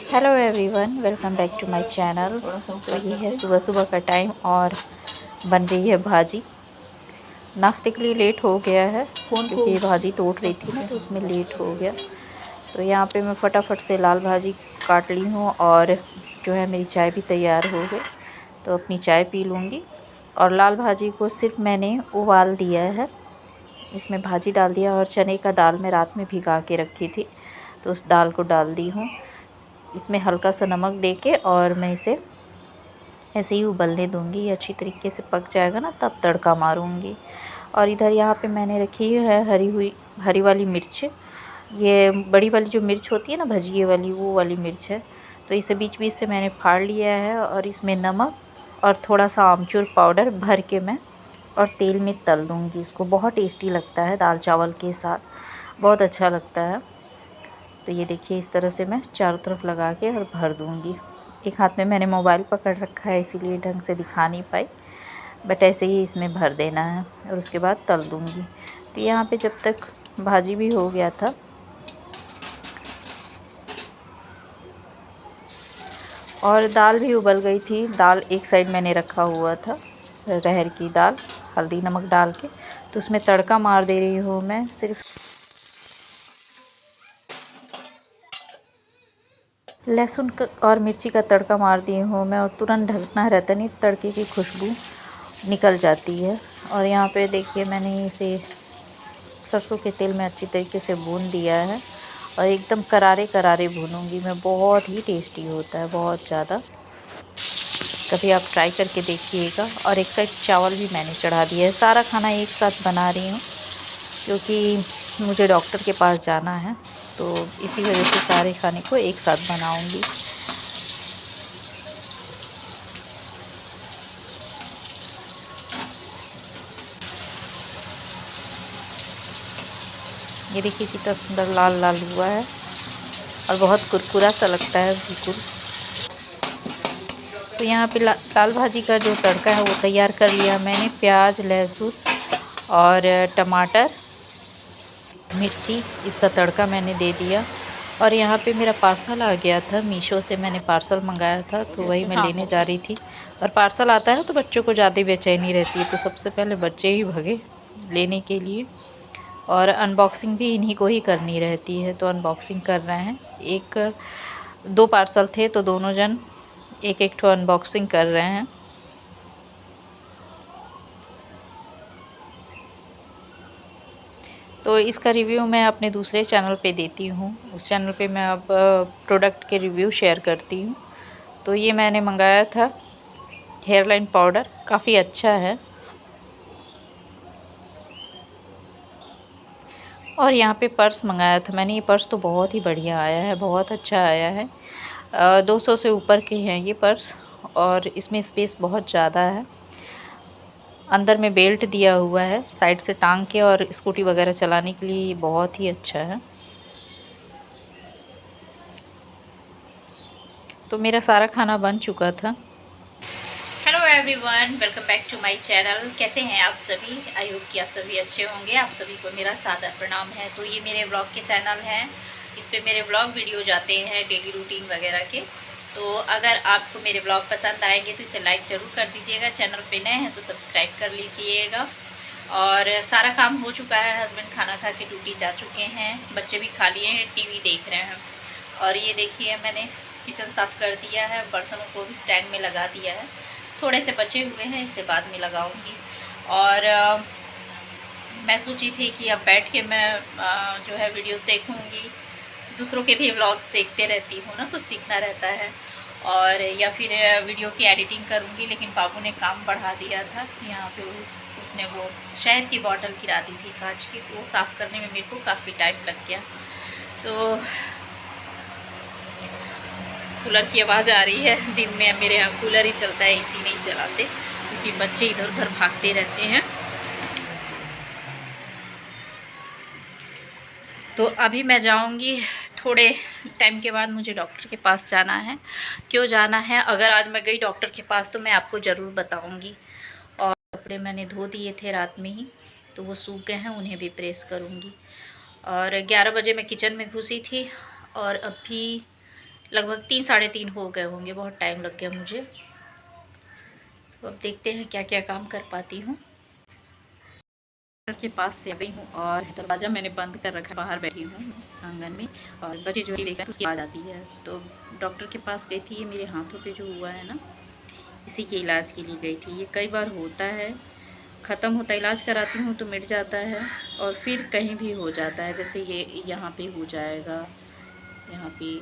Hello everyone, welcome back to my channel. तो ये है सुबह सुबह का टाइम और बन रही है भाजी। नाश्ते के लिए लेट हो गया है क्योंकि ये भाजी तोड़ रही थी ना, तो उसमें लेट हो गया। तो यहाँ पे मैं फटाफट से लाल भाजी काट ली हूँ और जो है मेरी चाय भी तैयार हो गई। तो अपनी चाय पी लूँगी। और लाल भाजी को सिर्फ मैंने उबाल दिया है, इसमें भाजी डाल दिया और चने का दाल मैं रात में भिगा के रखी थी, तो उस दाल को डाल दी हूँ। इसमें हल्का सा नमक देके और मैं इसे ऐसे ही उबलने दूंगी। ये अच्छी तरीके से पक जाएगा ना, तब तड़का मारूंगी। और इधर यहाँ पे मैंने रखी है हरी वाली मिर्च। ये बड़ी वाली जो मिर्च होती है ना, भजिए वाली, वो वाली मिर्च है। तो इसे बीच बीच से मैंने फाड़ लिया है और इसमें नमक और थोड़ा सा आमचूर पाउडर भर के मैं और तेल में तल दूँगी। इसको बहुत टेस्टी लगता है दाल चावल के साथ, बहुत अच्छा लगता है। तो ये देखिए, इस तरह से मैं चारों तरफ लगा के और भर दूँगी। एक हाथ में मैंने मोबाइल पकड़ रखा है, इसीलिए ढंग से दिखा नहीं पाई, बट ऐसे ही इसमें भर देना है और उसके बाद तल दूँगी। तो यहाँ पे जब तक भाजी भी हो गया था और दाल भी उबल गई थी। दाल एक साइड मैंने रखा हुआ था, रहर की दाल, हल्दी नमक डाल के। तो उसमें तड़का मार दे रही हूँ मैं। सिर्फ लहसुन और मिर्ची का तड़का मार दी हूँ मैं और तुरंत ढकना रहता, नहीं तड़के की खुशबू निकल जाती है। और यहाँ पे देखिए, मैंने इसे सरसों के तेल में अच्छी तरीके से भून दिया है और एकदम करारे करारे भूनूंगी मैं। बहुत ही टेस्टी होता है, बहुत ज़्यादा। कभी आप ट्राई करके देखिएगा। और एक साइड चावल भी मैंने चढ़ा दिया है। सारा खाना एक साथ बना रही हूँ क्योंकि मुझे डॉक्टर के पास जाना है, तो इसी वजह से सारे खाने को एक साथ बनाऊँगी। ये देखिए कितना सुंदर लाल लाल हुआ है और बहुत कुरकुरा सा लगता है बिल्कुल। तो यहाँ पे लाल भाजी का जो तड़का है वो तैयार कर लिया मैंने। प्याज, लहसुन और टमाटर, मिर्ची, इसका तड़का मैंने दे दिया। और यहाँ पे मेरा पार्सल आ गया था, मीशो से मैंने पार्सल मंगाया था, तो वही मैं लेने जा रही थी। और पार्सल आता है ना, तो बच्चों को ज़्यादा बेचैनी रहती है, तो सबसे पहले बच्चे ही भगे लेने के लिए। और अनबॉक्सिंग भी इन्हीं को ही करनी रहती है, तो अनबॉक्सिंग कर रहे हैं। एक दो पार्सल थे, तो दोनों जन एक एक ठो अनबॉक्सिंग कर रहे हैं। तो इसका रिव्यू मैं अपने दूसरे चैनल पे देती हूँ। उस चैनल पे मैं अब प्रोडक्ट के रिव्यू शेयर करती हूँ। तो ये मैंने मंगाया था हेयर लाइन पाउडर, काफ़ी अच्छा है। और यहाँ पे पर्स मंगाया था मैंने। ये पर्स तो बहुत ही बढ़िया आया है, बहुत अच्छा आया है। 200 से ऊपर के हैं ये पर्स और इसमें स्पेस बहुत ज़्यादा है। अंदर में बेल्ट दिया हुआ है साइड से टांग के, और स्कूटी वगैरह चलाने के लिए ये बहुत ही अच्छा है। तो मेरा सारा खाना बन चुका था। Hello everyone, welcome back to my channel. कैसे हैं आप सभी? आई होप कि आप सभी अच्छे होंगे। आप सभी को मेरा सादर प्रणाम है। तो ये मेरे व्लॉग के चैनल हैं, इस पे मेरे व्लॉग वीडियो जाते हैं, डेली रूटीन वगैरह के। तो अगर आपको मेरे व्लॉग पसंद आएंगे तो इसे लाइक ज़रूर कर दीजिएगा। चैनल पे नए हैं तो सब्सक्राइब कर लीजिएगा। और सारा काम हो चुका है, हस्बैंड खाना खा के ड्यूटी जा चुके हैं, बच्चे भी खा लिए हैं, टीवी देख रहे हैं। और ये देखिए, मैंने किचन साफ़ कर दिया है, बर्तनों को भी स्टैंड में लगा दिया है। थोड़े से बचे हुए हैं, इसे बाद में लगाऊंगी। और मैं सोची थी कि अब बैठ के मैं जो है वीडियोस देखूंगी। दूसरों के भी व्लॉग्स देखते रहती हूँ ना, कुछ सीखना रहता है। और या फिर वीडियो की एडिटिंग करूँगी, लेकिन बाबू ने काम बढ़ा दिया था। यहाँ पे उसने वो शहद की बॉटल गिरा दी थी कांच की, तो वो साफ़ करने में मेरे को काफ़ी टाइम लग गया। तो कूलर की आवाज़ आ रही है। दिन में मेरे यहाँ कूलर ही चलता है, एसी नहीं चलाते क्योंकि बच्चे इधर उधर भागते रहते हैं। तो अभी मैं जाऊंगी, थोड़े टाइम के बाद मुझे डॉक्टर के पास जाना है। क्यों जाना है? अगर आज मैं गई डॉक्टर के पास तो मैं आपको ज़रूर बताऊंगी। और कपड़े मैंने धो दिए थे रात में ही, तो वो सूख गए हैं, उन्हें भी प्रेस करूँगी। और 11 बजे मैं किचन में घुसी थी और अभी लगभग 3 साढ़े 3 हो गए होंगे, बहुत टाइम लग गया मुझे। तो अब देखते हैं क्या क्या काम कर पाती हूँ। डॉक्टर के पास से गई हूँ और दरवाज़ा मैंने बंद कर रखा है, बाहर बैठी हूँ आंगन में, और बच्चे जो देख रहे हैं तो उसकी आवाज़ आती है। तो डॉक्टर के पास गई थी, ये मेरे हाथों पे जो हुआ है ना, इसी के इलाज के लिए गई थी। ये कई बार होता है, ख़त्म होता है, इलाज कराती हूँ तो मिट जाता है और फिर कहीं भी हो जाता है। जैसे ये यहाँ पे हो जाएगा, यहाँ पे,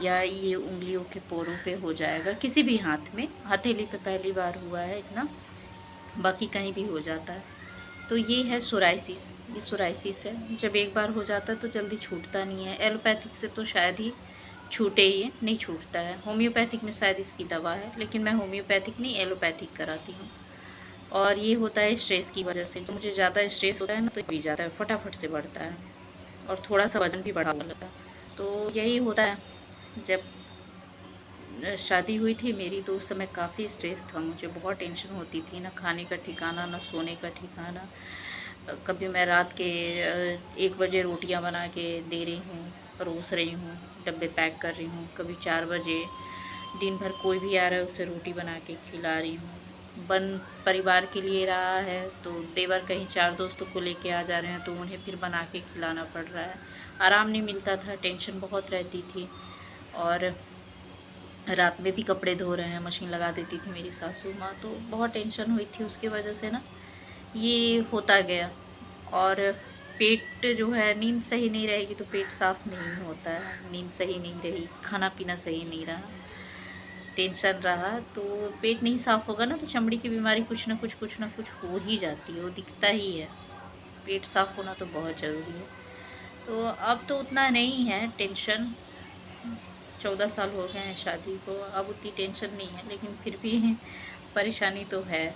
या ये उंगलियों के पोरों पे हो जाएगा, किसी भी हाथ में। हथेली पे पहली बार हुआ है इतना, बाकी कहीं भी हो जाता है। तो ये है सोराइसिस, ये सोराइसिस है। जब एक बार हो जाता है तो जल्दी छूटता नहीं है। एलोपैथिक से तो शायद ही छूटे, ये नहीं छूटता है। होम्योपैथिक में शायद इसकी दवा है, लेकिन मैं होम्योपैथिक नहीं एलोपैथिक कराती हूँ। और ये होता है स्ट्रेस की वजह से। जब मुझे ज़्यादा स्ट्रेस होता है ना तो भी जाता है, फटाफट से बढ़ता है और थोड़ा सा वजन भी बढ़ा हुआ लगता है। तो यही होता है। जब शादी हुई थी मेरी तो उस समय काफ़ी स्ट्रेस था, मुझे बहुत टेंशन होती थी, ना खाने का ठिकाना ना सोने का ठिकाना। कभी मैं रात के 1 बजे रोटियां बना के दे रही हूँ, परोस रही हूँ, डब्बे पैक कर रही हूँ। कभी 4 बजे, दिन भर कोई भी आ रहा है उसे रोटी बना के खिला रही हूँ। बन परिवार के लिए रहा है तो देवर कहीं 4 दोस्तों को लेके आ जा रहे हैं तो उन्हें फिर बना के खिलाना पड़ रहा है। आराम नहीं मिलता था, टेंशन बहुत रहती थी। और रात में भी कपड़े धो रहे हैं, मशीन लगा देती थी मेरी सासू माँ, तो बहुत टेंशन हुई थी उसकी वजह से ना, ये होता गया। और पेट जो है, नींद सही नहीं रहेगी तो पेट साफ नहीं होता है। नींद सही नहीं रही, खाना पीना सही नहीं रहा, टेंशन रहा, तो पेट नहीं साफ होगा ना तो चमड़ी की बीमारी कुछ ना कुछ हो ही जाती है, वो दिखता ही है। पेट साफ होना तो बहुत ज़रूरी है। तो अब तो उतना नहीं है टेंशन, 14 साल हो गए हैं शादी को, अब उतनी टेंशन नहीं है, लेकिन फिर भी परेशानी तो है।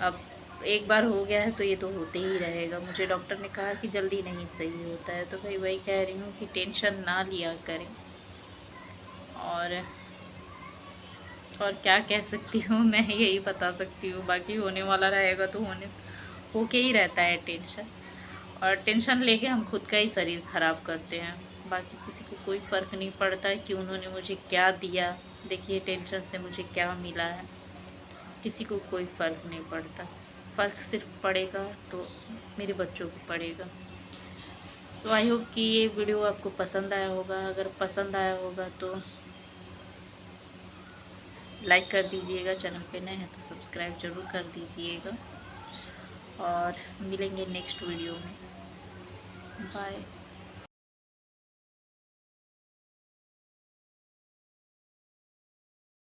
अब एक बार हो गया है तो ये तो होते ही रहेगा। मुझे डॉक्टर ने कहा कि जल्दी नहीं सही होता है, तो भाई वही कह रही हूँ कि टेंशन ना लिया करें। और क्या कह सकती हूँ मैं, यही बता सकती हूँ। बाकी होने वाला रहेगा तो होके ही रहता है टेंशन, और टेंशन लेके हम खुद का ही शरीर ख़राब करते हैं। बाकी किसी को कोई फ़र्क नहीं पड़ता है कि उन्होंने मुझे क्या दिया। देखिए टेंशन से मुझे क्या मिला है, किसी को कोई फ़र्क नहीं पड़ता। फ़र्क सिर्फ पड़ेगा तो मेरे बच्चों को पड़ेगा। तो आई होप कि ये वीडियो आपको पसंद आया होगा। अगर पसंद आया होगा तो लाइक कर दीजिएगा, चैनल पे नए हैं तो सब्सक्राइब ज़रूर कर दीजिएगा, और मिलेंगे नेक्स्ट वीडियो में। बाय।